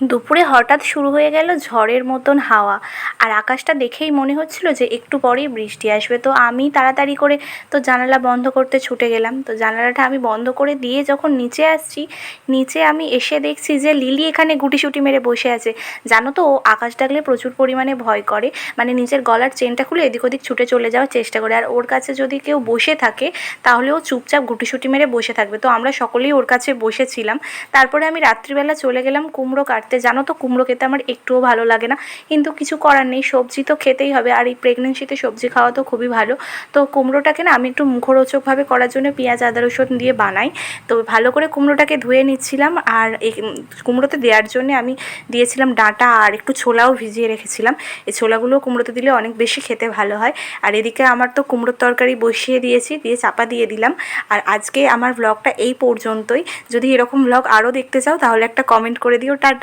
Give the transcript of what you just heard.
দুপুরে হঠাৎ শুরু হয়ে গেল ঝড়ের মতন হাওয়া, আর আকাশটা দেখেই মনে হচ্ছিল যে একটু পরেই বৃষ্টি আসবে। তো আমি তাড়াতাড়ি করে তো জানালা বন্ধ করতে ছুটে গেলাম। তো জানালাটা আমি বন্ধ করে দিয়ে যখন নিচে আসছি, নিচে আমি এসে দেখছি যে লিলি এখানে গুটিসুটি মেরে বসে আছে। জানো তো, ও আকাশ ডাকলে প্রচুর পরিমাণে ভয় করে, মানে নিজের গলার চেনটা খুলে এদিক ওদিক ছুটে চলে যাওয়ার চেষ্টা করে। আর ওর কাছে যদি কেউ বসে থাকে তাহলে ও চুপচাপ গুটিসুটি মেরে বসে থাকবে। তো আমরা সকলেই ওর কাছে বসেছিলাম। তারপরে আমি রাত্রিবেলা চলে গেলাম কুমড়ো কাটতে। জানো তো, কুমড়ো খেতে আমার একটুও ভালো লাগে না, কিন্তু কিছু করার নেই, সবজি তো খেতেই হবে, আর এই প্রেগনেন্সিতে সবজি খাওয়া তো খুবই ভালো। তো কুমড়োটাকে না আমি একটু মুখরোচকভাবে করার জন্য পেঁয়াজ আদা রসুন দিয়ে বানাই। তো ভালো করে কুমড়োটাকে ধুয়ে নিচ্ছিলাম, আর এই কুমড়োতে দেওয়ার জন্য আমি দিয়েছিলাম ডাঁটা আর একটু ছোলাও ভিজিয়ে রেখেছিলাম। এই ছোলাগুলো কুমড়োতে দিলে অনেক বেশি খেতে ভালো হয়। আর এদিকে আমার তো কুমড়োর তরকারি বসিয়ে দিয়েছি, দিয়ে চাপা দিয়ে দিলাম। আর আজকে আমার ব্লগটা এই পর্যন্তই। যদি এরকম ব্লগ আরও দেখতে চাও তাহলে একটা কমেন্ট করে দিও। টাটা।